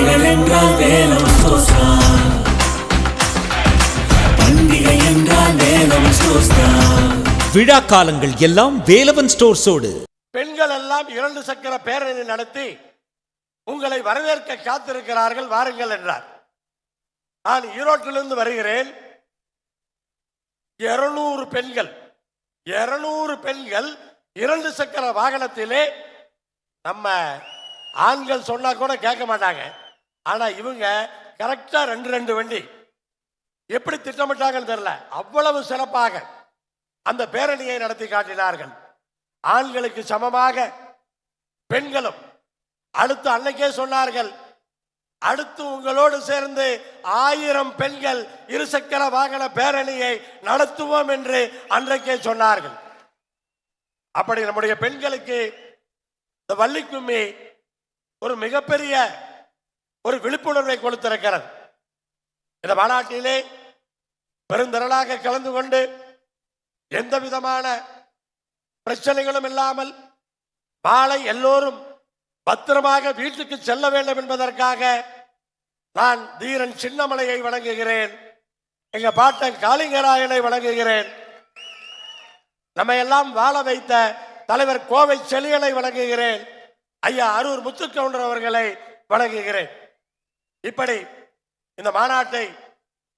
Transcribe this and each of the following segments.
பிள்ளைகள் என்றால் வேலவன் ஸ்டோர்ஸ் தான். பண்டிகை என்றால் வேலவன் ஸ்டோர்ஸ் தான். விழா காலங்கள் எல்லாம் வேலவன் ஸ்டோர்ஸோடு. பெண்கள் எல்லாம் 2 சக்கர பேரணி நடத்தி உங்களை வரவேற்க காத்திருக்கிறார்கள், வாருங்கள் என்றார். நான் ஈரோட்டிலிருந்து வருகிறேன். 200 பெண்கள் 2 சக்கர வாகனத்திலே. நம்ம ஆண்கள் சொன்னா கூட கேட்க மாட்டாங்க. ஆனா இவங்க கரெக்டா 2 வண்டி எப்படி திட்டமிட்டாங்கன்னு தெரியல. அவ்வளவு சிறப்பாக அந்த பேரணியை நடத்தி காட்டினார்கள். ஆண்களுக்கு சமமாக பெண்களும். அடுத்து அன்னைக்கே சொன்னார்கள், அடுத்து உங்களோடு சேர்ந்து 1000 பெண்கள் 2 சக்கர வாகன பேரணியை நடத்துவோம் என்று அன்றைக்கே சொன்னார்கள். அப்படி நம்முடைய பெண்களுக்கு இந்த வள்ளிக்கும்மி ஒரு மிகப்பெரிய ஒரு விழிப்புணர்வை கொடுத்திருக்கிறது. இந்த மாநாட்டிலே பெருந்திரளாக கலந்து கொண்டு எந்த விதமான பிரச்சனைகளும் இல்லாமல் மாலை எல்லோரும் பத்திரமாக வீட்டுக்கு செல்ல வேண்டும் என்பதற்காக நான் தீரன் சின்னமலையை வணங்குகிறேன். எங்க பாட்டன் காளிங்கராயனை வணங்குகிறேன். நம்ம எல்லாம் வாழ வைத்த தலைவர் கோவை செழியனை வணங்குகிறேன். ஐயா அரூர் முத்துக்கவுண்டர் அவர்களை வணங்குகிறேன். இப்படி இந்த மாநாட்டை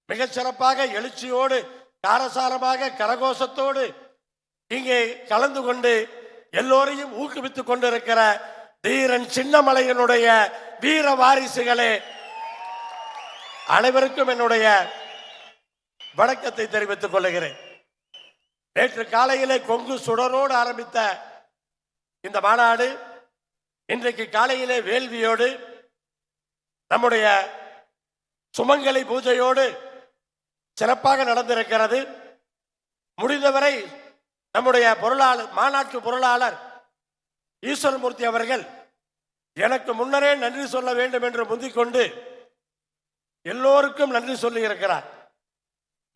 மிகச் சிறப்பாக எழுச்சியோடு காரசாரமாக கரகோஷத்தோடு இங்கே கலந்து கொண்டு எல்லோரையும் ஊக்குவித்துக் கொண்டிருக்கிற தீரன் சின்னமலையினுடைய வீர வாரிசுகளே, அனைவருக்கும் என்னுடைய வணக்கத்தை தெரிவித்துக் கொள்கிறேன். நேற்று காலையிலே கொங்கு சுடரோடு ஆரம்பித்த இந்த மாநாடு இன்றைக்கு காலையிலே வேள்வியோடு நம்முடைய சுமங்கலி பூஜையோடு சிறப்பாக நடந்திருக்கிறது. முடிந்தவரை நம்முடைய மாநாட்டு பொருளாளர் ஈஸ்வரமூர்த்தி அவர்கள் எனக்கு முன்னரே நன்றி சொல்ல வேண்டும் என்று முந்திக்கொண்டு எல்லோருக்கும் நன்றி சொல்லி இருக்கிறார்.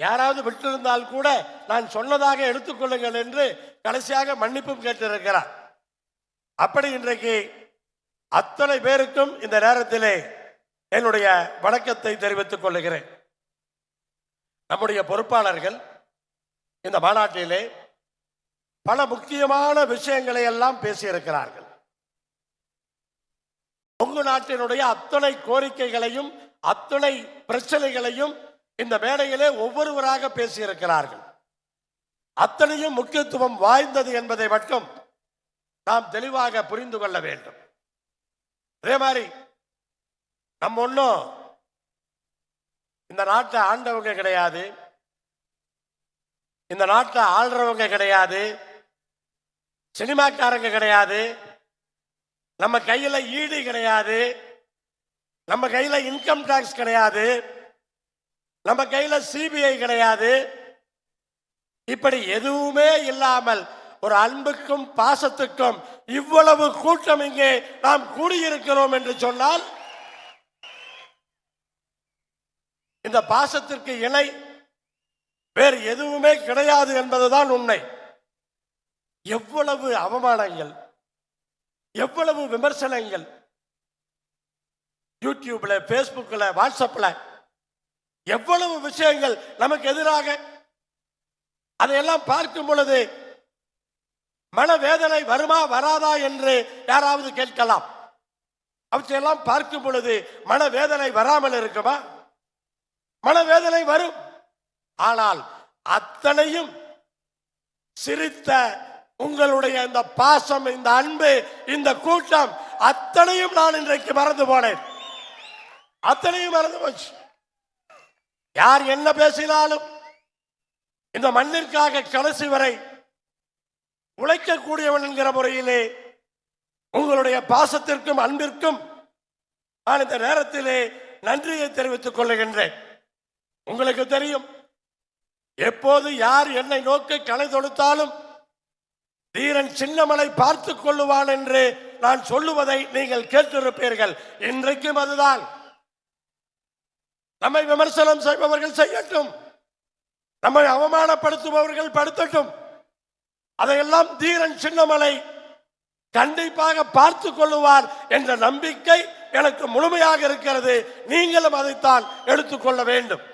யாராவது விட்டிருந்தால் கூட நான் சொன்னதாக எடுத்துக்கொள்ளுங்கள் என்று கடைசியாக மன்னிப்பும் கேட்டிருக்கிறார். அப்படி இன்றைக்கு அத்தனை பேருக்கும் இந்த நேரத்திலே என்னுடைய வணக்கத்தை தெரிவித்துக் கொள்ளுகிறேன். நம்முடைய பொறுப்பாளர்கள் இந்த மாநாட்டிலே பல முக்கியமான விஷயங்களை எல்லாம் பேசியிருக்கிறார்கள். கொங்கு நாட்டினுடைய அத்தனை கோரிக்கைகளையும் அத்தனை பிரச்சனைகளையும் இந்த மேடையிலே ஒவ்வொருவராக பேசியிருக்கிறார்கள். அத்தனையும் முக்கியத்துவம் வாய்ந்தது என்பதை மட்டும் நாம் தெளிவாக புரிந்து கொள்ள வேண்டும். அதே மாதிரி நம்ம ஒன்றும் இந்த நாட்டை ஆண்டவங்க கிடையாது, இந்த நாட்டை ஆள்றவங்க கிடையாது, சினிமாக்காரங்க கிடையாது, நம்ம கையில ஈடு கிடையாது, நம்ம கையில இன்கம் டாக்ஸ் கிடையாது, நம்ம கையில சிபிஐ கிடையாது. இப்படி எதுவுமே இல்லாமல் ஒரு அன்புக்கும் பாசத்துக்கும் இவ்வளவு கூட்டம் இங்கே நாம் கூடியிருக்கிறோம் என்று சொன்னால் இந்த பாசத்திற்கு இணை வேறு எதுவுமே கிடையாது என்பதுதான் உண்மை. எவ்வளவு அவமானங்கள், எவ்வளவு விமர்சனங்கள் யூடியூப்ல, பேஸ்புக்ல, வாட்ஸ்அப்ல எவ்வளவு விஷயங்கள் நமக்கு எதிராக. அதையெல்லாம் பார்க்கும் பொழுது மனவேதனை வருமா வராதா என்று யாராவது கேட்கலாம். அவற்றையெல்லாம் பார்க்கும் பொழுது மனவேதனை வராமல் இருக்குமா? மனவேதனை வரும். ஆனால் அத்தனையும் சிரித்த உங்களுடைய இந்த பாசம், இந்த அன்பு, இந்த கூட்டம் அத்தனையும் நான் இன்றைக்கு மறந்து போனேன். அத்தனையும் மறந்து போச்சு. யார் என்ன பேசினாலும் இந்த மண்ணிற்காக கடைசி வரை உழைக்கக்கூடியவன் என்கிற முறையிலே உங்களுடைய பாசத்திற்கும் அன்பிற்கும் நான் இந்த நேரத்திலே நன்றியை தெரிவித்துக் கொள்ளுகின்றேன். உங்களுக்கு தெரியும், எப்போது யார் என்னை நோக்கி களை தொடுத்தாலும் தீரன் சின்னமலை பார்த்துக் கொள்ளுவான் என்று நான் சொல்லுவதை நீங்கள் கேட்டிருப்பீர்கள். இன்றைக்கும் அதுதான். நம்மை விமர்சனம் செய்பவர்கள் செய்யட்டும், நம்மை அவமானப்படுத்துபவர்கள் படுத்தட்டும், அதையெல்லாம் தீரன் சின்னமலை கண்டிப்பாக பார்த்துக் கொள்ளுவார் என்ற நம்பிக்கை எனக்கு முழுமையாக இருக்கிறது. நீங்களும் அதைத்தான் எடுத்துக்கொள்ள வேண்டும்.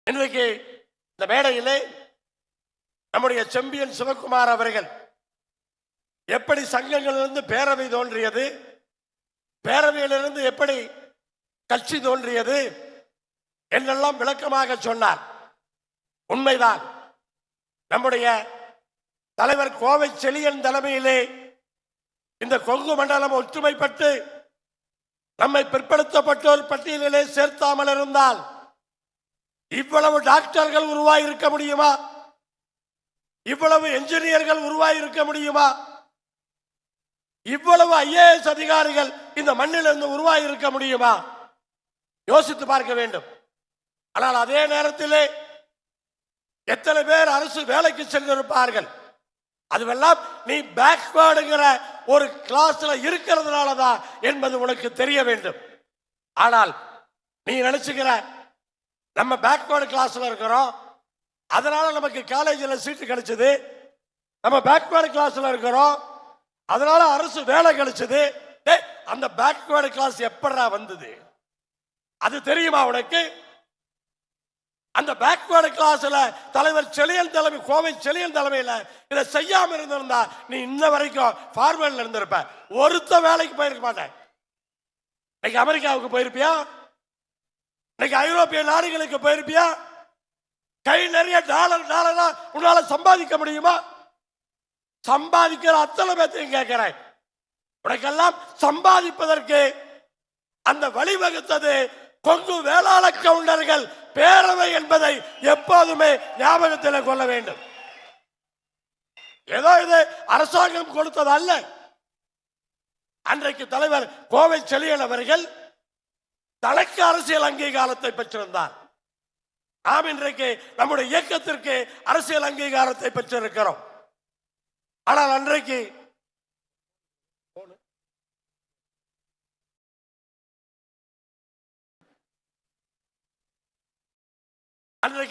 இன்றைக்கு இந்த மேடையிலே நம்முடைய செம்பியன் சிவகுமார் அவர்கள் எப்படி சங்கங்களிலிருந்து பேரவை தோன்றியது, பேரவையிலிருந்து எப்படி கட்சி தோன்றியது என்றெல்லாம் விளக்கமாக சொன்னார். உண்மைதான். நம்முடைய தலைவர் கோவை செழியன் தலைமையிலே இந்த கொங்கு மண்டலம் ஒற்றுமைப்பட்டு நம்மை பிற்படுத்தப்பட்டோர் பட்டியலிலே சேர்த்தாமல் இருந்தால் இவ்வளவு டாக்டர்கள் உருவாயிருக்க முடியுமா? இவ்வளவு என்ஜினியர்கள் உருவாயிருக்க முடியுமா? இவ்வளவு IAS அதிகாரிகள் இந்த மண்ணிலிருந்து உருவாயிருக்க முடியுமா? யோசித்து பார்க்க வேண்டும். ஆனால் அதே நேரத்திலே எத்தனை பேர் அரசு வேலைக்கு சென்றிருப்பார்கள்? அதுவெல்லாம் நீ பேக்வேர்டுங்கிற ஒரு கிளாஸ்ல இருக்கிறதுனாலதான் என்பது உனக்கு தெரிய வேண்டும். ஆனால் நீ நினைச்சுக்கிற நம்ம பேக்வேர்டு கிளாஸ்ல இருக்கிறோம், அதனால நமக்கு காலேஜில் சீட்டு கிடைச்சது, நம்ம பேக்வேர்டு கிளாஸ்ல இருக்கிறோம் அதனால அரசு வேலை கிடைச்சது. அந்த பேக்வேர்டு கிளாஸ் எப்படா வந்தது? அது தெரியுமா உனக்கு? அந்த பேக்வேர்டு கிளாஸ்ல தலைவர் செழியன் தலைமை, கோவை செழியன் தலைமையில் இதை செய்யாம இருந்திருந்தா நீ இன்ன வரைக்கும் ஃபார்வர்ட்ல இருந்திருப்ப. ஒருத்த வேலைக்கு போயிருக்க மாட்டேன். இன்னைக்கு அமெரிக்காவுக்கு போயிருப்பியா? இன்னைக்கு ஐரோப்பிய நாடுகளுக்கு போயிருப்பியா? கை நிறைய டாலரா உன்னால சம்பாதிக்க முடியுமா? சம்பாதிக்கிற அத்தனை பேர்த்தையும் கேட்கிறேன். உனக்கெல்லாம் சம்பாதிப்பதற்கு அந்த வழிவகுத்தது கொங்கு வேளாள கவுண்டர்கள் பேரவை என்பதை எப்போதுமே ஞாபகத்தில் கொள்ள வேண்டும். ஏதோ இது அரசாங்கம் கொடுத்தது அல்ல. அன்றைக்கு தலைவர் கோவை செழியன் அவர்கள் தனக்கு அரசியல் அங்கீகாரத்தை பெற்றிருந்தார். நாம் இன்றைக்கு நம்முடைய இயக்கத்திற்கு அரசியல் அங்கீகாரத்தை பெற்றிருக்கிறோம். ஆனால் அன்றைக்கு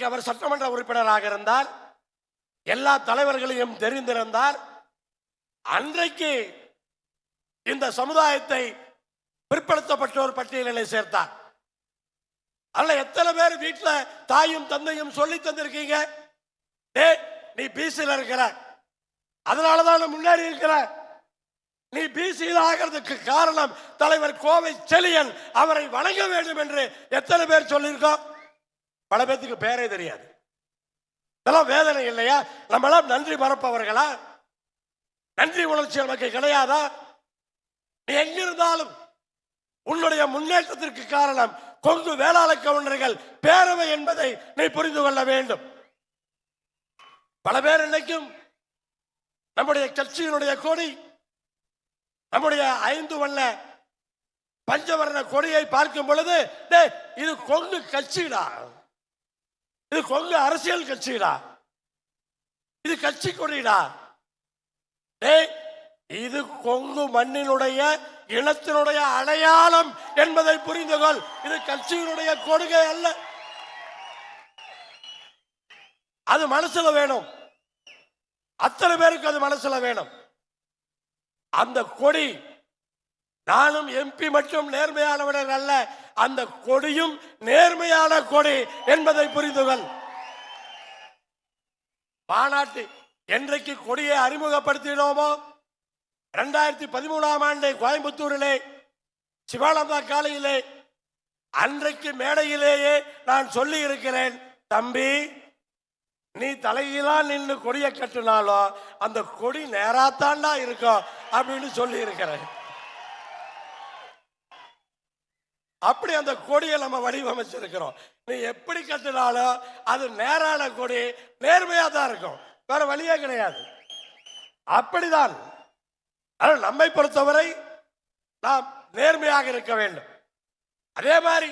அவர் சட்டமன்ற உறுப்பினராக இருந்தார், எல்லா தலைவர்களையும் தெரிந்திருந்தார். அன்றைக்கு இந்த சமுதாயத்தை பிற்படுத்தப்பட்டோர் பட்டியலிலே சேர்த்தார். அதுல எத்தனை பேர் வீட்டில் தாயும் தந்தையும் சொல்லி தந்திருக்கீங்க, நீ பிசியில் இருக்கிற, அதனாலதான் முன்னாடி இருக்கிற, நீ பிசியில் ஆகிறதுக்கு காரணம் தலைவர் கோவை செழியன், அவரை வணங்க வேண்டும் என்று எத்தனை பேர் சொல்லியிருக்கோம்? பல பேருக்கு பேரே தெரியாது. இதெல்லாம் வேதனை இல்லையா? நம்மளாம் நன்றி மறப்பவர்களா? நன்றி உணர்ச்சி நமக்கு கிடையாதா? நீ எங்கிருந்தாலும் உன்னுடைய முன்னேற்றத்திற்கு காரணம் கொங்கு வேளாள கவுண்டர்கள் பேரவை என்பதை நீ புரிந்து கொள்ள வேண்டும். பல பேர் இன்னைக்கும் நம்முடைய கட்சியினுடைய கொடி, நம்முடைய 5 வண்ண பஞ்சவர்ண கொடியை பார்க்கும் பொழுது இது கொங்கு கட்சிடா, இது கொங்கு அரசியல் கட்சிடா, இது கட்சி கொடிடா, இது கொங்கு மண்ணினுடைய இனத்தினுடைய அடையாளம் என்பதை புரிந்து கொள். இது கட்சியினுடைய கொள்கை அல்ல. அது மனசுல வேணும். அத்தனை பேருக்கு அது மனசுல வேணும். அந்த கொடி, நானும் எம்பி மட்டும் நேர்மையானவர்கள் அல்ல, அந்த கொடியும் நேர்மையான கொடி என்பதை புரிந்து கொள். மாநாட்டு என்றைக்கு கொடியை அறிமுகப்படுத்தினோமோ, 2013ஆம் ஆண்டு கோயம்புத்தூரிலே சிவானந்தா காலையிலே, அன்றைக்கு மேடையிலேயே நான் சொல்லி இருக்கிறேன், தம்பி நீ தலையிலா நின்று கொடியை கட்டினாலும் அந்த கொடி நேராத்தாண்டா இருக்கும் அப்படின்னு சொல்லி இருக்கிறேன். அப்படி அந்த கொடியை நம்ம வடிவமைச்சிருக்கிறோம். நீ எப்படி கட்டினாலும் அது நேரான கொடி, நேர்மையா தான் இருக்கும், வேற வழியே கிடையாது. அப்படிதான் நம்மை பொறுத்தவரை நாம் நேர்மையாக இருக்க வேண்டும். அதே மாதிரி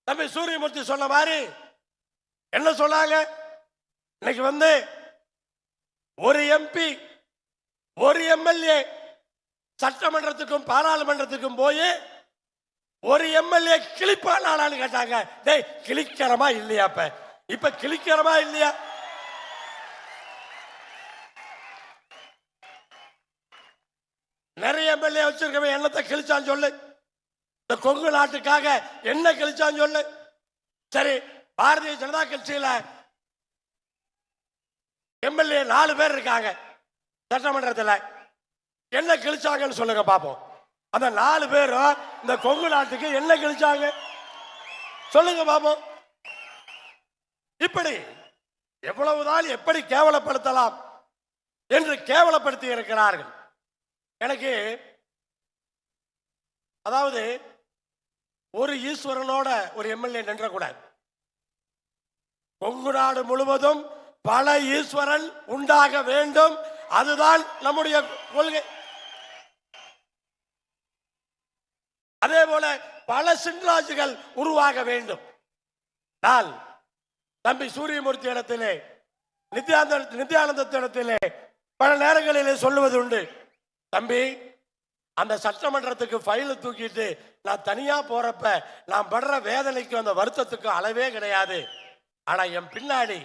தம்பி சூரியமூர்த்தி சொன்ன மாதிரி என்ன சொன்னாங்க, இன்னைக்கு ஒரு எம்பி ஒரு எம்எல்ஏ சட்டமன்றத்துக்கும் பாராளுமன்றத்துக்கும் போய் ஒரு எம்எல்ஏ கிளிப்பானான்னு கேட்டாங்க. டேய் கிளிக்கிறமா இல்லையா? இப்ப கிளிக்கிறமா இல்லையா? நிறைய எம்எல்ஏ வச்சிருக்கவன் என்னத்தை கிழிச்சான்னு சொல்லு. இந்த கொங்கு நாட்டுக்காக என்ன கிழிச்சான்னு சொல்லு. சரி, பாரதிய ஜனதா கட்சியில எம்எல்ஏ 4 பேர் இருக்காங்க சட்டமன்றத்தில், என்ன கிழிச்சாங்கன்னு சொல்லுங்க பாப்போம். அந்த 4 பேரும் இந்த கொங்கு நாட்டுக்கு என்ன கிழிச்சாங்க சொல்லுங்க பாப்போம். இப்படி எவ்வளவுதான் எப்படி கேவலப்படுத்தலாம் என்று கேவலப்படுத்தி இருக்கிறார்கள். எனக்கு அதாவது ஒரு ஈஸ்வரனோட ஒரு எம்எல்ஏ நின்றக்கூடாது. கொங்கு நாடு முழுவதும் பல ஈஸ்வரன் உண்டாக வேண்டும், அதுதான் நம்முடைய கொள்கை. அதே போல பல சின்ராஜுகள் உருவாக வேண்டும். நான் தம்பி சூரியமூர்த்தி இடத்திலே, நித்யானந்தத்திடத்திலே பல நேரங்களிலே சொல்லுவது உண்டு, தம்பி அந்த சட்டமன்றத்துக்கு ஃபைல் தூக்கிட்டு நான் தனியா போறப்ப நான் படுற வேதனைக்கு அந்த வருத்தத்துக்கு அளவே கிடையாது. ஆனா என் பின்னாடி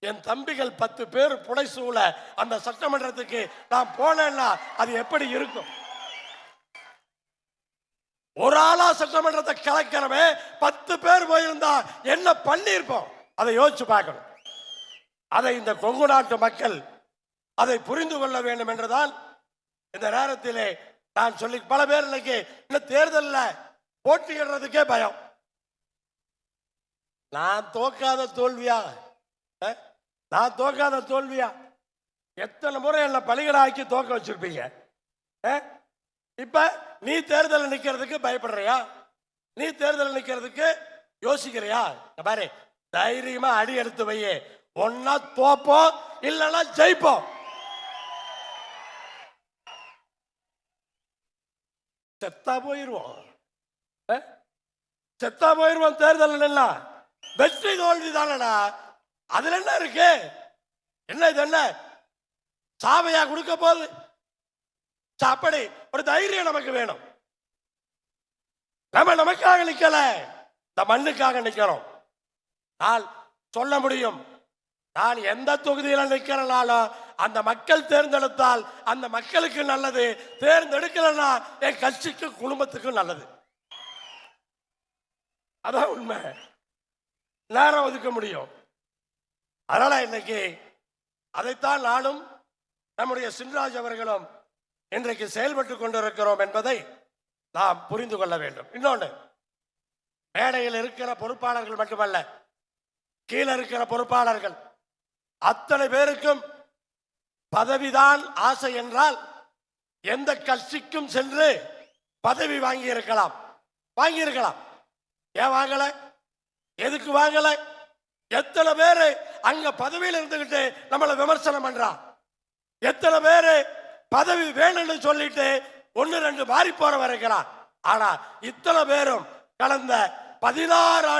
என் தம்பிகள் 10 பேர் புடைசூழ அந்த சட்டமன்றத்துக்கு நான் போனேன்னா அது எப்படி இருக்கும்? ஒரு ஆளா சட்டமன்றத்தை கலக்கிறவே 10 பேர் போயிருந்தா என்ன பண்ணியிருப்போம்? அதை யோசிச்சு பார்க்கணும். அதை இந்த கொங்கு நாட்டு மக்கள் அதை புரிந்து கொள்ள வேண்டும் என்றுதான் இந்த நேரத்திலே நான் சொல்லி, பல பேர் இன்னைக்கு இந்த தேர்தலில் போட்டியிடுறதுக்கே பயம். நான் தோக்காத தோல்வியா? நான் தோக்காத தோல்வியா? எத்தனை முறை என்ன பலிகடாக்கி தோக்க வச்சிருப்பீங்க. இப்ப நீ தேர்தலில் நிக்கிறதுக்கு பயப்படுறியா? நீ தேர்தலில் நிக்கிறதுக்கு யோசிக்கிறியா? பாரு, தைரியமா அடி எடுத்து வையே. ஒன்னா தோப்போம், இல்லைன்னா ஜெயிப்போம். செத்தா போயிருவோம், செத்தா போயிருவோம். தேர்தல் என்ன வெற்றி தோல்வி தானடா, அதுல என்ன இருக்கு? என்ன இது, என்ன சாவையா கொடுக்க போகுது? அப்படி ஒரு தைரியம் நமக்கு வேணும். நம்ம நமக்காக நிக்கல, இந்த மண்ணுக்காக நிக்கிறோம். நான் சொல்ல முடியும், நான் எந்த தொகுதியில நிக்கிறனாலும் அந்த மக்கள் தேர்ந்தெடுத்தால் அந்த மக்களுக்கு நல்லது, தேர்ந்தெடுக்கலன்னா என் கட்சிக்கு குடும்பத்துக்கும் நல்லது. அதான் உண்மை. நேரம் ஒதுக்க முடியும். அதனால இன்னைக்கு அதைத்தான் நானும் நம்முடைய சின்ராஜ் அவர்களும் இன்றைக்கு செயல்பட்டு கொண்டிருக்கிறோம் என்பதை நாம் புரிந்து கொள்ள வேண்டும். இன்னொன்று, மேடையில் இருக்கிற பொறுப்பாளர்கள் மட்டுமல்ல, கீழே இருக்கிற பொறுப்பாளர்கள் அத்தனை பேருக்கும் பதவிதான் ஆசை என்றால் எந்த கட்சிக்கும் சென்று பதவி வாங்கி இருக்கலாம். ஏன் வாங்கல? எதுக்கு வாங்கல? எத்தனை பேரு அங்க பதவியில் இருந்துகிட்டு நம்மளை விமர்சனம் பண்றான்? எத்தனை பேரு பதவி வேணும்னு சொல்லிட்டு 1-2 மாறி போற வரைக்கிறான்? ஆனா இத்தனை பேரும் கடந்த 16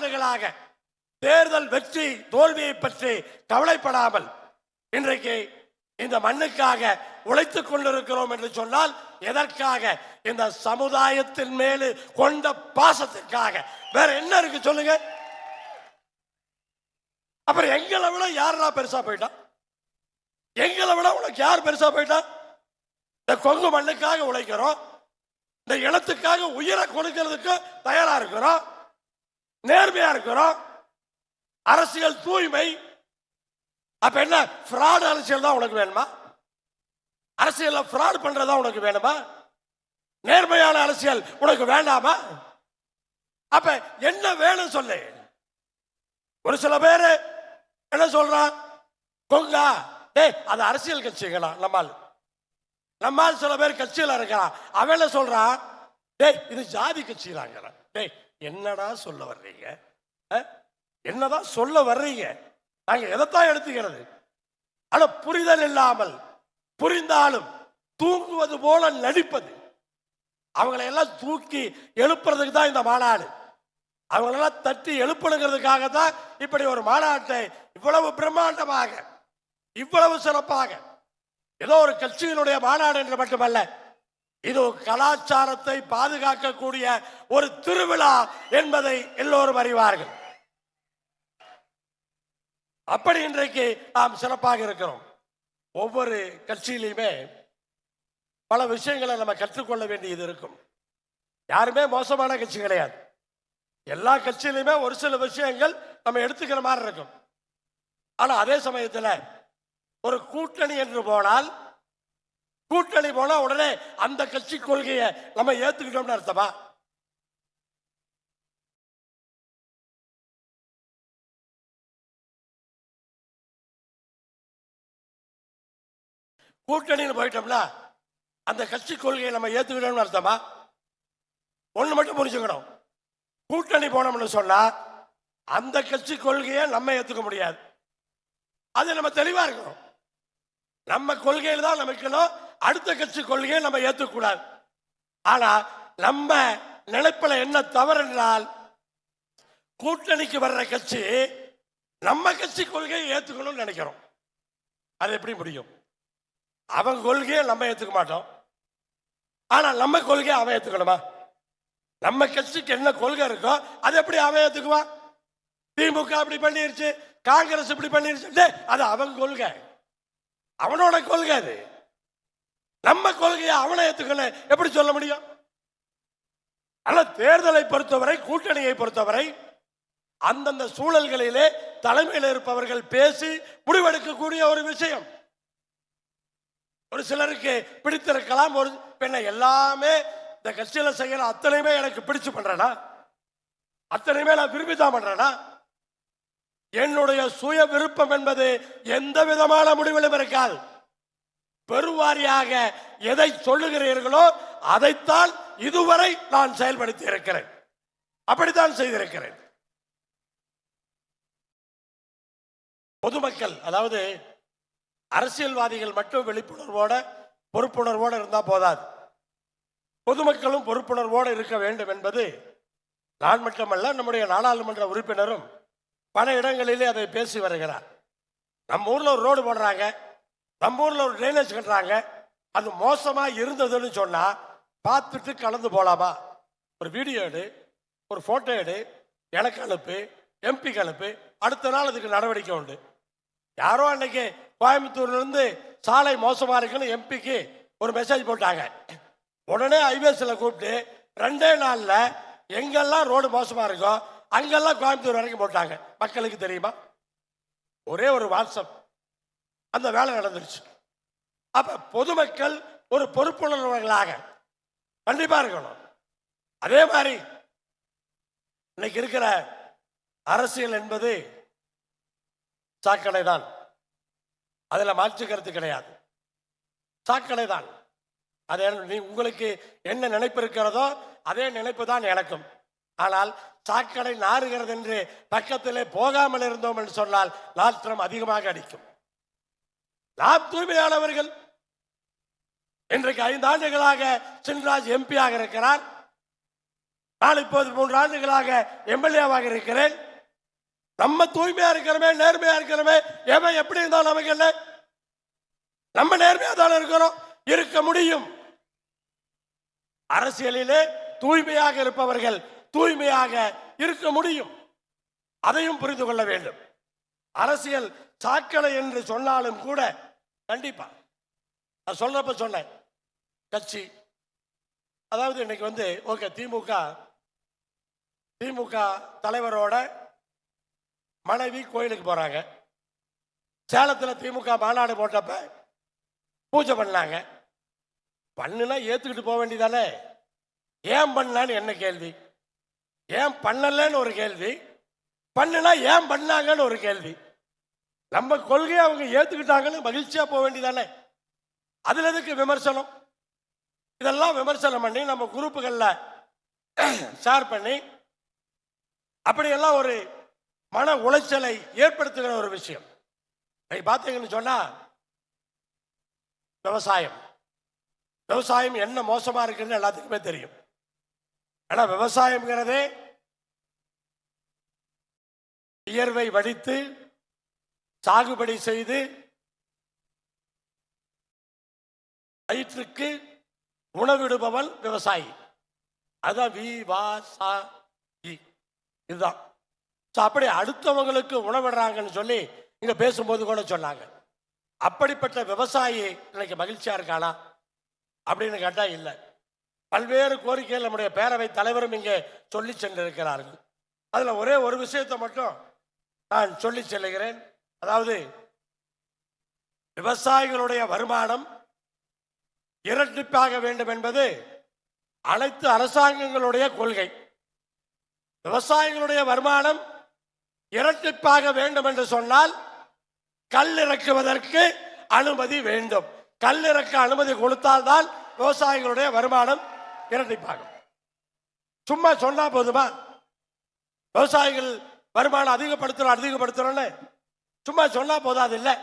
ஆண்டுகளாக தேர்தல் வெற்றி தோல்வியை பற்றி கவலைப்படாமல் இன்றைக்கு இந்த மண்ணுக்காக உழைத்துக் கொண்டிருக்கிறோம் என்று சொன்னால் எதற்காக? இந்த சமுதாயத்தின் மேல் கொண்ட பாசத்திற்காக. வேற என்ன இருக்கு சொல்லுங்க? அப்புறம் எங்களை விட யாரா பெருசா போயிட்டா? எங்களை விட உனக்கு யார் பெருசா போயிட்டா? இந்த கொங்கு மண்ணுக்காக உழைக்கிறோம், இந்த இனத்துக்காக உயிரை கொடுக்கிறதுக்கு தயாரா இருக்கிறோம், நேர்மையா இருக்கிறோம், அரசியல் தூய்மை. அப்ப என்ன ஃப்ராட் அரசியல் தான் உனக்கு வேணுமா? அரசியல் ஃப்ராட் பண்றதா உனக்கு வேணுமா? நேர்மையான அரசியல் உனக்கு வேண்டாமா? அப்ப என்ன வேணும் சொல்லு. ஒரு சில பேரு என்ன சொல்றான், கொங்கா அது அரசியல் கட்சிகளா? நம்மால் சில பேர் கட்சியில் இருக்கிறான். அவன் என்ன சொல்றான், இது ஜாதி கட்சியிலாங்க. என்னடா சொல்ல வர்றீங்க? என்னதான் சொல்ல வர்றீங்க? நாங்க எதைத்தான் எடுத்துக்கிறது? ஆனா புரிதல் இல்லாமல், புரிந்தாலும் தூங்குவது போல நடிப்பது. அவங்களை எல்லாம் தூக்கி எழுப்புறதுக்கு தான் இந்த மாநாடு. அவங்களெல்லாம் தட்டி எழுப்பணுங்கிறதுக்காக தான் இப்படி ஒரு மாநாட்டை இவ்வளவு பிரம்மாண்டமாக, இவ்வளவு சிறப்பாக, ஏதோ ஒரு கட்சியினுடைய மாநாடு என்று மட்டுமல்ல, இது கலாச்சாரத்தை பாதுகாக்கக்கூடிய ஒரு திருவிழா என்பதை எல்லோரும் அறிவார்கள். அப்படி இன்றைக்கு நாம் சிறப்பாக இருக்கிறோம். ஒவ்வொரு கட்சியிலையுமே பல விஷயங்களை நம்ம கற்றுக்கொள்ள வேண்டியது இருக்கும். யாருமே மோசமான கட்சி கிடையாது. எல்லா கட்சியிலையுமே ஒரு சில விஷயங்கள் நம்ம எடுத்துக்கிற மாதிரி இருக்கும். ஆனா அதே சமயத்தில் ஒரு கூட்டணி என்று போனால், கூட்டணி போனா உடனே அந்த கட்சி கொள்கையை நம்ம ஏத்துக்கிட்டோம்னு அர்த்தமா? கூட்டணின்னு போயிட்டோம்னா அந்த கட்சி கொள்கையை நம்ம ஏத்துக்கிட்டோம்னு அர்த்தமா? ஒண்ணு மட்டும் புரிஞ்சுக்கணும், கூட்டணி போனோம்னு சொன்னா அந்த கட்சி கொள்கையை நம்ம ஏத்துக்க முடியாது. அது நம்ம தெளிவா இருக்கணும். நம்ம கொள்கையில் தான் நம்ம இருக்கணும், அடுத்த கட்சி கொள்கையை நம்ம ஏத்துக்க கூடாது. ஆனா நம்ம நினைப்பில் என்ன தவறு என்றால், கூட்டணிக்கு வர்ற கட்சி நம்ம கட்சி கொள்கையை ஏத்துக்கணும்னு நினைக்கிறோம். அது எப்படி முடியும்? அவன் கொள்கையை நம்ம ஏத்துக்க மாட்டோம், ஆனா நம்ம கொள்கையை அவன் ஏத்துக்கணுமா? நம்ம கட்சிக்கு என்ன கொள்கை இருக்கோ அது எப்படி அவன் ஏத்துக்குவான்? திமுக அப்படி பண்ணிருச்சு, காங்கிரஸ் இப்படி பண்ணிருச்சு, அது அவன் கொள்கை, அவனோட கொள்கை. அது நம்ம கொள்கையை அவனை ஏத்துக்கணும் எப்படி சொல்ல முடியும்? ஆனா தேர்தலை பொறுத்தவரை, கூட்டணியை பொறுத்தவரை அந்தந்த சூழல்களிலே தலைமையில் இருப்பவர்கள் பேசி முடிவெடுக்கக்கூடிய ஒரு விஷயம். ஒரு சிலருக்கு பிடித்திருக்கலாம், ஒரு பெண்ணை எல்லாமே இந்த கட்சியில செய்யற அத்தனையுமே எனக்கு பிடிச்சு பண்றேனா, அத்தனையுமே நான் விரும்பி தான் பண்றேனா? என்னுடைய சுய விருப்பம் என்பது எந்த விதமான முடிவிலும் இருக்காது. பெருவாரியாக எதை சொல்லுகிறீர்களோ அதைத்தான் இதுவரை நான் செயல்படுத்தி இருக்கிறேன், அப்படித்தான் செய்திருக்கிறேன். பொதுமக்கள், அதாவது அரசியல்வாதிகள் மட்டும் விழிப்புணர்வோட பொறுப்புணர்வோடு இருந்தா போதாது, பொதுமக்களும் பொறுப்புணர்வோடு இருக்க வேண்டும் என்பது நான் மட்டுமல்ல, நம்முடைய நாடாளுமன்ற உறுப்பினரும் பல இடங்களிலே அதை பேசி வருகிறார். நம்ம ஊர்ல ஒரு ரோடு போடுறாங்க, நம்ம ஊர்ல ஒரு ட்ரைனேஜ் கட்டுறாங்க, அது மோசமா இருந்ததுன்னு சொன்னா பார்த்துட்டு கலந்து போலாமா? ஒரு வீடியோ எடு, ஒரு போட்டோ எடு, எனக்கு அனுப்பு, எம்பிக்கு அனுப்பு, அடுத்த நாள் அதுக்கு நடவடிக்கை உண்டு. யாரோ அன்னைக்கு கோயம்புத்தூர்ல இருந்து சாலை மோசமா இருக்குன்னு எம்பிக்கு ஒரு மெசேஜ் போட்டாங்க. உடனே ஐவேஸ்ல கூப்பிட்டு 2 நாள்ல எங்கெல்லாம் ரோடு மோசமா இருக்கோ அங்கெல்லாம் கோயம்புத்தூர் வரைக்கும் போட்டாங்க. மக்களுக்கு தெரியுமா? ஒரே ஒரு வாட்ஸ்அப், அந்த வேலை நடந்துருச்சு. அப்ப பொதுமக்கள் ஒரு பொறுப்புணர்வுகளாக கண்டிப்பா இருக்கணும். அதே மாதிரி இன்னைக்கு இருக்கிற அரசியல் என்பது சாக்கடை தான், அதுல மாற்று கருத்து கிடையாது. சாக்கடை தான். அது உங்களுக்கு என்ன நினைப்பு இருக்கிறதோ அதே நினைப்பு தான் எனக்கும். ஆனால் சாக்கடை நாறுகிறது என்று பக்கத்திலே போகாமல் இருந்தோம் என்று சொன்னால் நாற்றம் அதிகமாக அடிக்கும். நாம் தூய்மையானவர்கள். இன்றைக்கு 5 ஆண்டுகளாக சின்ராஜ் எம்பியாக இருக்கிறார், நான் இப்போது 3 ஆண்டுகளாக எம்எல்ஏவாக இருக்கிறேன். நம்ம தூய்மையா இருக்கிறோமே, நேர்மையா இருக்கிறோமே, எவன் எப்படி இருந்தாலும் நமக்கு என்ன? நம்ம நேர்மையா தான் இருக்கிறோம், இருக்க முடியும். அரசியலிலே தூய்மையாக இருப்பவர்கள் தூய்மையாக இருக்க முடியும், அதையும் புரிந்து கொள்ள வேண்டும். அரசியல் சாக்கடை என்று சொன்னாலும் கூட கண்டிப்பா நான் சொல்றப்ப சொன்னேன், கட்சி அதாவது இன்னைக்கு ஓகே, திமுக தலைவரோட மனைவி கோயிலுக்கு போறாங்க. சேலத்தில் திமுக மாநாடு போட்டப்ப பூஜை பண்ணாங்க. பண்ணுனா ஏத்துக்கிட்டு போக வேண்டியதானே? ஏன் பண்ணலான்னு என்ன கேள்வி? ஏன் பண்ணலன்னு ஒரு கேள்வி, பண்ணுனா ஏன் பண்ணாங்கன்னு ஒரு கேள்வி. நம்ம கொள்கையை அவங்க ஏத்துக்கிட்டாங்கன்னு மகிழ்ச்சியா போக வேண்டியதானே? அதுல எதுக்கு விமர்சனம்? இதெல்லாம் விமர்சனம் பண்ணி நம்ம குரூப்புகள்ல ஷேர் பண்ணி அப்படியெல்லாம் ஒரு மன உளைச்சலை ஏற்படுத்துகிற ஒரு விஷயம். பார்த்தீங்கன்னு சொன்னா விவசாயம் என்ன மோசமா இருக்குன்னு எல்லாத்துக்குமே தெரியும். ஆனா விவசாயம்ங்கிறதே வியர்வை வடித்து சாகுபடி செய்து வயிற்றுக்கு உணவிடுபவன் விவசாயி. அதான் இதுதான். அப்படி அடுத்தவங்களுக்கு உணவிடுறாங்கன்னு சொல்லி இங்க பேசும்போது கூட சொன்னாங்க. அப்படிப்பட்ட விவசாயி இன்னைக்கு மகிழ்ச்சியா இருக்கானா அப்படின்னு கேட்டா இல்லை. பல்வேறு கோரிக்கைகள் நம்முடைய பேரவை தலைவரும் இங்கே சொல்லி சென்றிருக்கிறார்கள். அதுல ஒரே ஒரு விஷயத்தை மட்டும் நான் சொல்லி செல்லுகிறேன். அதாவது விவசாயிகளுடைய வருமானம் இரட்டிப்பாக வேண்டும் என்பது அனைத்து அரசாங்கங்களுடைய கொள்கை. விவசாயிகளுடைய வருமானம் இரட்டிப்பாக வேண்டும் என்று சொன்னால் கல் இறக்குவதற்கு அனுமதி வேண்டும். கல் இறக்க அனுமதி கொடுத்தால்தான் விவசாயிகளுடைய வருமானம் இரட்டிப்பாகும். சும்மா சொன்னா போதுமா? விவசாயிகள் வருமானம் அதிகப்படுத்துறோம்னு சும்மா சொன்னா போதாது. இல்லை,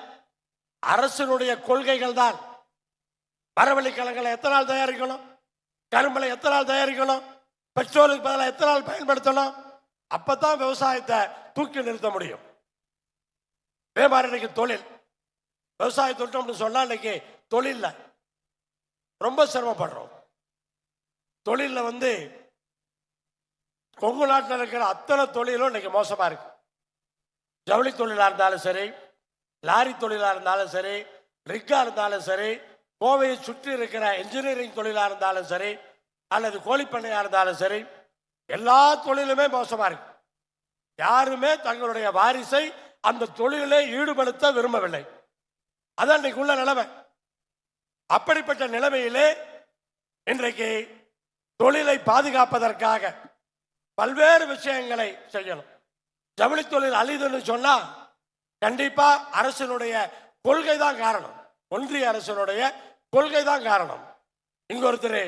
அரசினுடைய கொள்கைகள் தான். மரவள்ளி கிழங்குகளை எத்தனை நாள் தயாரிக்கணும், கரும்பலை எத்தனை நாள் தயாரிக்கணும், பெட்ரோலுக்கு பதிலாக எத்தனை நாள் பயன்படுத்தணும், அப்பதான் விவசாயத்தை தூக்கி நிறுத்த முடியும். அதே மாதிரி இன்னைக்கு தொழில், விவசாய தொட்டோம்னு சொன்னா இன்னைக்கு தொழில்ல ரொம்ப சிரமப்படுறோம். தொழில கொங்கு நாட்டில் இருக்கிற அத்தனை தொழிலும் இன்னைக்கு மோசமா இருக்கு. ஜவுளி தொழிலா இருந்தாலும் சரி, லாரி தொழிலா இருந்தாலும் சரி, ரிக்கா இருந்தாலும் சரி, கோவையை சுற்றி இருக்கிற என்ஜினியரிங் தொழிலா இருந்தாலும் சரி, அல்லது கோழிப்பண்ணையா இருந்தாலும் சரி, எல்லா தொழிலுமே மோசமா இருக்கு. யாருமே தங்களுடைய வாரிசை அந்த தொழிலை ஈடுபடுத்த விரும்பவில்லை. அதான் இன்னைக்கு உள்ள நிலைமை. அப்படிப்பட்ட நிலைமையிலே இன்றைக்கு தொழிலை பாதுகாப்பதற்காக பல்வேறு விஷயங்களை செய்யணும். ஜவுளி தொழில் அழிதுன்னு சொன்னா கண்டிப்பா அரசினுடைய கொள்கை தான் காரணம். ஒன்றிய அரசினுடைய கொள்கை தான் காரணம். இங்க ஒருத்தர்,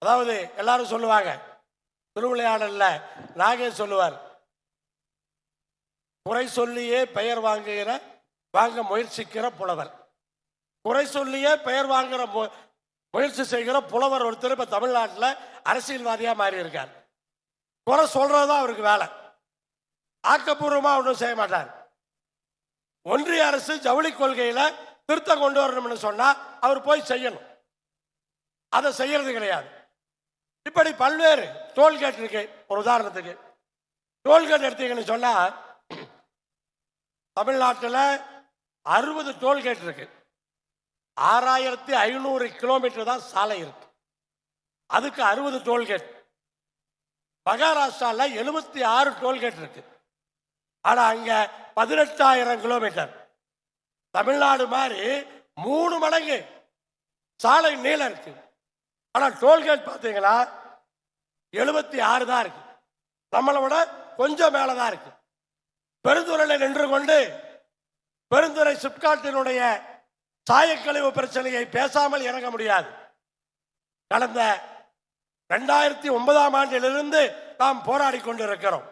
அதாவது எல்லாரும் சொல்லுவாங்க, திருவிளையாடல்ல நாகே சொல்லுவார், குறை சொல்லியே பெயர் வாங்க முயற்சிக்கிற புலவர். குறை சொல்லியே பெயர் வாங்குற முயற்சி செய்கிற புலவர் ஒருத்தர் இப்ப தமிழ்நாட்டில் அரசியல்வாதியா மாறி இருக்கார். குறை சொல்றதுதான் அவருக்கு வேலை. ஆக்கப்பூர்வமா ஒன்றும் செய்ய மாட்டார். ஒன்றிய அரசு ஜவுளி கொள்கையில திருத்தம் கொண்டு வரணும்னு சொன்னா அவர் போய் செய்யணும். அதை செய்யறது கிடையாது. இப்படி பல்வேறு டோல்கேட் இருக்கு. ஒரு உதாரணத்துக்கு டோல்கேட் எடுத்தீங்கன்னு சொன்னா தமிழ்நாட்டில் 60 டோல்கேட் இருக்கு. 6500 கிலோமீட்டர் தான் சாலை இருக்கு. அதுக்கு 60 டோல்கேட். மகாராஷ்டிரால 76 டோல்கேட் இருக்கு. ஆனா அங்க 18,000 கிலோமீட்டர். தமிழ்நாடு மாதிரி 3 மடங்கு சாலை நீளம் இருக்கு. ஆனா டோல்கேட் பார்த்தீங்கன்னா 76 தான் இருக்கு. நம்மளை விட கொஞ்சம் மேலதான் இருக்கு. பெருந்துறையில் நின்று கொண்டு பெருந்துறை சிப்காட்டினுடைய சாயக்கழிவு பிரச்சனையை பேசாமல் இறங்க முடியாது. கடந்த 2009ஆம் ஆண்டிலிருந்து நாம் போராடி கொண்டிருக்கிறோம்.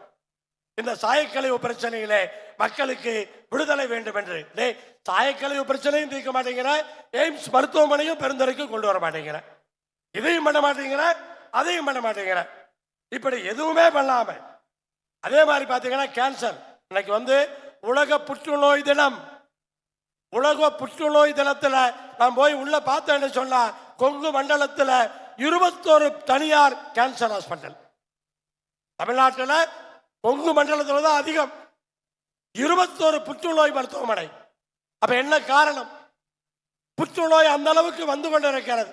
இந்த சாயக்கழிவு பிரச்சனையிலே மக்களுக்கு விடுதலை வேண்டும் என்று. சாயக்கழிவு பிரச்சனையும் தீர்க்க மாட்டேங்கிற, எய்ம்ஸ் மருத்துவமனையும் பெருந்துறைக்கு கொண்டு வர மாட்டேங்கிற, இதையும் பண்ண மாட்டேங்கிற, அதையும் பண்ண மாட்டேங்கிற, இப்படி எதுவுமே பண்ணாம. அதே மாதிரி பார்த்தீங்கன்னா கேன்சர். இன்னைக்கு உலக புற்றுநோய் தினம். உலக புற்றுநோய் தினத்தில் நான் போய் உள்ள பார்த்தேன்னு சொன்னா கொங்கு மண்டலத்தில் 21 தனியார் கேன்சர் ஹாஸ்பிட்டல். தமிழ்நாட்டில் கொங்கு மண்டலத்தில் தான் அதிகம். 21 புற்றுநோய் மருத்துவமனை. அப்ப என்ன காரணம்? புற்றுநோய் அந்த அளவுக்கு வந்து கொண்டிருக்கிறது.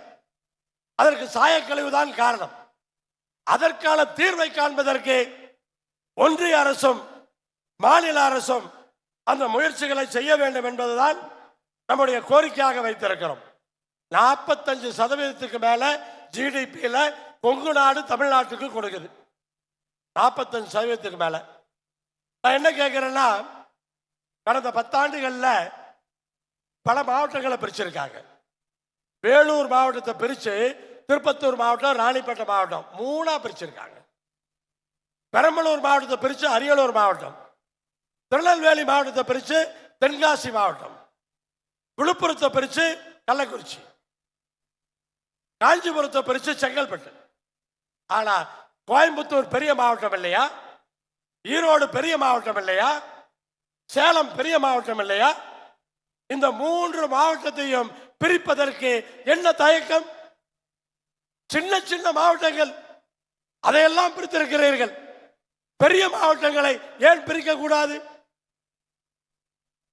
அதற்கு சாயக்கழிவு தான் காரணம். அதற்கான தீர்வை காண்பதற்கு ஒன்றிய அரசும் மாநில அரசும் அந்த முயற்சிகளை செய்ய வேண்டும் என்பதுதான் நம்முடைய கோரிக்கையாக வைத்திருக்கிறோம். 45% மேல ஜிடிபியில கொங்கு நாடு தமிழ்நாட்டுக்கு கொடுக்குது. 45% மேல. நான் என்ன கேட்கிறேன்னா, கடந்த 10 ஆண்டுகள்ல பல மாவட்டங்களை பிரிச்சிருக்காங்க. வேலூர் மாவட்டத்தை பிரிச்சு திருப்பத்தூர் மாவட்டம், ராணிப்பேட்டை மாவட்டம் 3ஆ பிரிச்சிருக்காங்க. பெரம்பலூர் மாவட்டத்தை பிரிச்சு அரியலூர் மாவட்டம், திருநெல்வேலி மாவட்டத்தை பிரிச்சு தென்காசி மாவட்டம், விழுப்புரத்தை பிரிச்சு கள்ளக்குறிச்சி, காஞ்சிபுரத்தை பிரிச்சு செங்கல்பட்டு. ஆனா கோயம்புத்தூர் பெரிய மாவட்டம் இல்லையா? ஈரோடு பெரிய மாவட்டம் இல்லையா? சேலம் பெரிய மாவட்டம் இல்லையா? இந்த 3 மாவட்டத்தையும் பிரிப்பதற்கு என்ன தயக்கம்? சின்ன சின்ன மாவட்டங்கள், அதையெல்லாம் பிரித்திருக்கிறீர்கள். பெரிய மாவட்டங்களை ஏன் பிரிக்க கூடாது?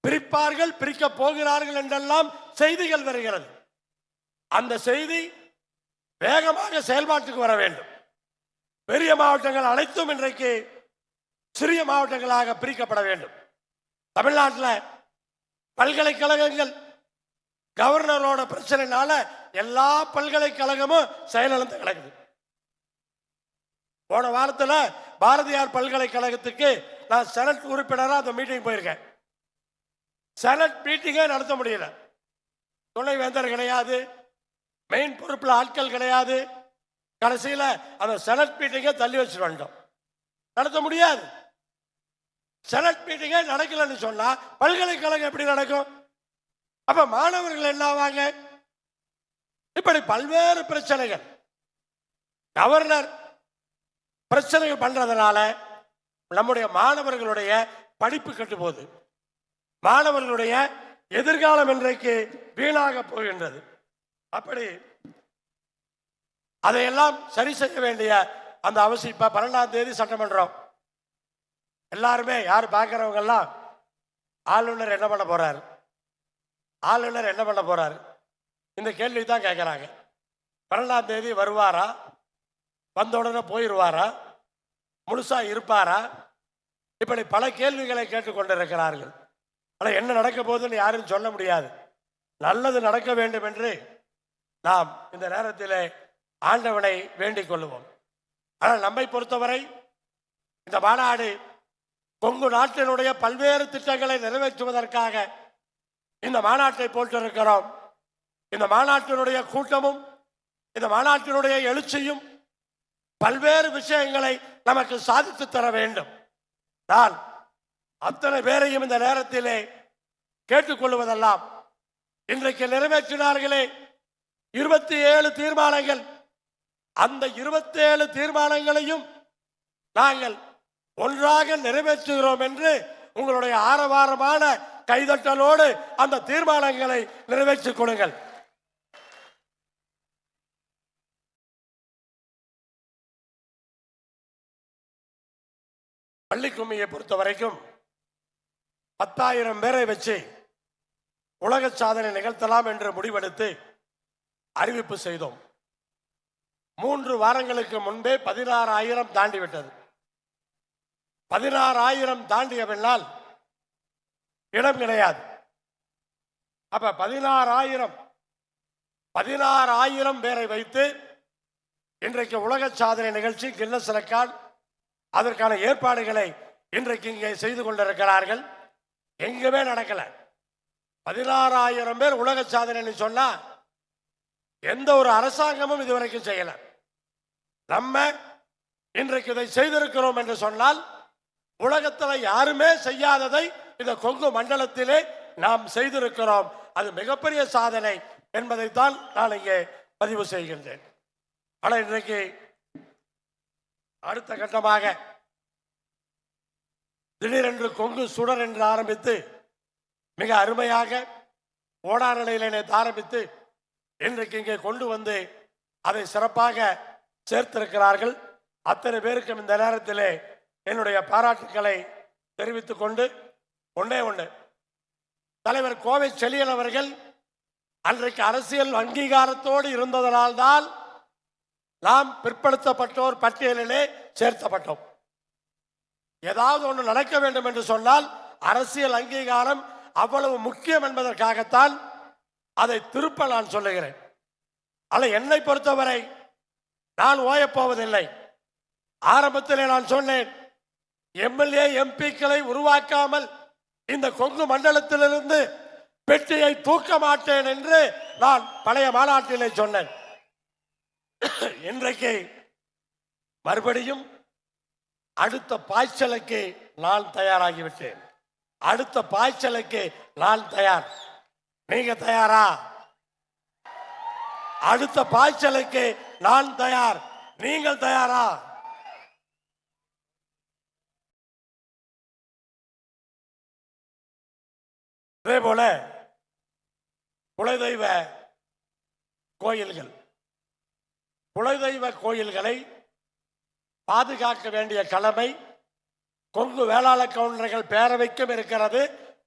பிரிப்பார்கள், பிரிக்க போகிறார்கள் என்றெல்லாம் செய்திகள் வருகிறது. அந்த செய்தி வேகமாக செயல்பாட்டுக்கு வர வேண்டும். பெரிய மாவட்டங்கள் அனைத்தும் இன்றைக்கு சிறிய மாவட்டங்களாக பிரிக்கப்பட வேண்டும். தமிழ்நாட்டில் பல்கலைக்கழகங்கள் கவர்னரோட பிரச்சனைனால எல்லா பல்கலைக்கழகமும் செயலிழந்து கிடக்குது. போன வாரத்தில் பாரதியார் பல்கலைக்கழகத்துக்கு நான் செனட் உறுப்பினராக அந்த மீட்டிங் போயிருக்கேன். செனட் மீட்டிங்கே நடத்த முடியல. துணைவேந்தர் கிடையாது, மெயின் பொறுப்பில் ஆட்கள் கிடையாது. கடைசியில் அந்த செனட் மீட்டிங்கை தள்ளி வச்சுட்டு வந்துட்டோம். நடத்த முடியாது. செனட் மீட்டிங்கே நடக்கலன்னு சொன்னா பல்கலைக்கழகம் எப்படி நடக்கும்? அப்ப மாணவர்கள் என்ன ஆவாங்க? இப்படி பல்வேறு பிரச்சனைகள் கவர்னர் பிரச்சனைகள் பண்றதுனால நம்முடைய மாணவர்களுடைய படிப்பு கெட்டு போகுது. மாணவர்களுடைய எதிர்காலம் இன்றைக்கு வீணாக போகின்றது. அப்படி அதையெல்லாம் சரி செய்ய வேண்டிய அந்த அவசியம். இப்ப 12ஆம் தேதி சட்டமன்றம். எல்லாருமே யார் பார்க்கிறவங்க எல்லாம் ஆளுநர் என்ன பண்ண போறாரு, ஆளுநர் என்ன பண்ண போறாரு, இந்த கேள்வி தான் கேட்கிறாங்க. 12ஆம் தேதி வருவாரா, வந்த உடனே போயிடுவாரா, முழுசா இருப்பாரா, இப்படி பல கேள்விகளை கேட்டுக்கொண்டிருக்கிறார்கள். ஆனால் என்ன நடக்க போகுதுன்னு யாரும் சொல்ல முடியாது. நல்லது நடக்க வேண்டும் என்று நாம் இந்த நேரத்தில் ஆண்டவனை வேண்டிக் கொள்ளுவோம். ஆனால் நம்மை பொறுத்தவரை இந்த மாநாடு கொங்கு நாட்டினுடைய பல்வேறு திட்டங்களை நிறைவேற்றுவதற்காக இந்த மாநாட்டை போட்டிருக்கிறோம். இந்த மாநாட்டினுடைய கூட்டமும் இந்த மாநாட்டினுடைய எழுச்சியும் பல்வேறு விஷயங்களை நமக்கு சாதித்து தர வேண்டும். நான் அத்தனை பேரையும் இந்த நேரத்திலே கேட்டுக்கொள்வதெல்லாம், இன்றைக்கு நிறைவேற்றினார்களே 27 தீர்மானங்கள், அந்த 27 தீர்மானங்களையும் நாங்கள் ஒன்றாக நிறைவேற்றுகிறோம் என்று உங்களுடைய ஆரவாரமான கைதட்டலோடு அந்த தீர்மானங்களை நிறைவேற்றிக் கொடுங்கள். பள்ளிக்கும்மியை பொறுத்த வரைக்கும் 10,000 பேரை வச்சு உலக சாதனை நிகழ்த்தலாம் என்று முடிவெடுத்து அறிவிப்பு செய்தோம். 3 வாரங்களுக்கு முன்பே 16,000 தாண்டிவிட்டது. 16,000 தாண்டிய பின்னால் இடம் கிடையாது. அப்ப 16,000 பேரை வைத்து இன்றைக்கு உலக சாதனை நிகழ்ச்சி கின்னஸ் ரெக்கார்ட் அதற்கான ஏற்பாடுகளை இன்றைக்கு இங்கே செய்து கொண்டிருக்கிறார்கள். எங்குமே நடக்கல. 16,000 பேர் உலக சாதனை சொன்னா எந்த ஒரு அரசாங்கமும் இதுவரைக்கும் செய்யல. நம்ம இன்றைக்கு இதை செய்திருக்கிறோம் என்று சொன்னால் உலகத்தில் யாருமே செய்யாததை இந்த கொங்கு மண்டலத்திலே நாம் செய்திருக்கிறோம். அது மிகப்பெரிய சாதனை என்பதைத்தான் நான் இங்கே பதிவு செய்கின்றேன். ஆனால் இன்றைக்கு அடுத்த கட்டமாக திடீரென்று கொங்கு சுடர் என்று ஆரம்பித்து மிக அருமையாக ஓடா நிலையிலே ஆரம்பித்து இன்றைக்கு இங்கே கொண்டு வந்து அதை சிறப்பாக சேர்த்திருக்கிறார்கள். அத்தனை பேருக்கும் இந்த நேரத்திலே என்னுடைய பாராட்டுக்களை தெரிவித்துக் கொண்டு ஒன்று தலைவர் கோவை செழியன் அவர்கள் அன்றைக்கு அரசியல் அங்கீகாரத்தோடு இருந்ததனால்தான் நாம் பிற்படுத்தப்பட்டோர் பட்டியலிலே சேர்த்தப்பட்டோம். ஏதாவது ஒன்று நடக்க வேண்டும் என்று சொன்னால் அரசியல் அங்கீகாரம் அவ்வளவு முக்கியம் என்பதற்காகத்தான் அதை திருப்ப நான் சொல்லுகிறேன். ஆனால் என்னை பொறுத்தவரை நான் ஓயப்போவதில்லை. ஆரம்பத்திலே நான் சொன்னேன், எம்எல்ஏ எம்பிக்களை உருவாக்காமல் இந்த கொங்கு மண்டலத்திலிருந்து பெட்டியை தூக்க மாட்டேன் என்று நான் பழைய மாநாட்டிலே சொன்னேன். இன்றைக்கு மறுபடியும் அடுத்த பாய்ச்சலுக்கு நான் தயாராகிவிட்டேன். அடுத்த பாய்ச்சலுக்கு நான் தயார். நீங்க தயாரா? அடுத்த பாய்ச்சலுக்கு நான் தயார். நீங்கள் தயாரா? அதே போல குலதெய்வ கோயில்கள், குலதெய்வ கோயில்களை பாதுகாக்க வேண்டிய கடமை கொங்கு வேளாள கவுண்டர்கள் பேரவைக்கும் இருக்கிறது,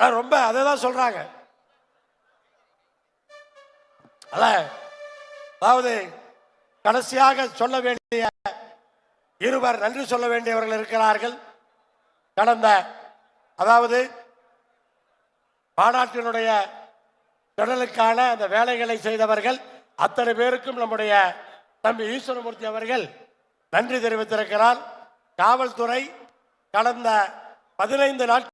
ரொம்ப அதை தான் சொல்றாங்க. அதாவது கடைசியாக சொல்ல வேண்டிய இருவர் நன்றி சொல்ல வேண்டியவர்கள் இருக்கிறார்கள். கடந்த அதாவது மாநாட்டினுடைய திடலுக்கான அந்த வேலைகளை செய்தவர்கள் அத்தனை பேருக்கும் நம்முடைய தம்பி ஈஸ்வரமூர்த்தி அவர்கள் நன்றி தெரிவித்திருக்கிறார். காவல்துறை கடந்த 15 நாட்கள்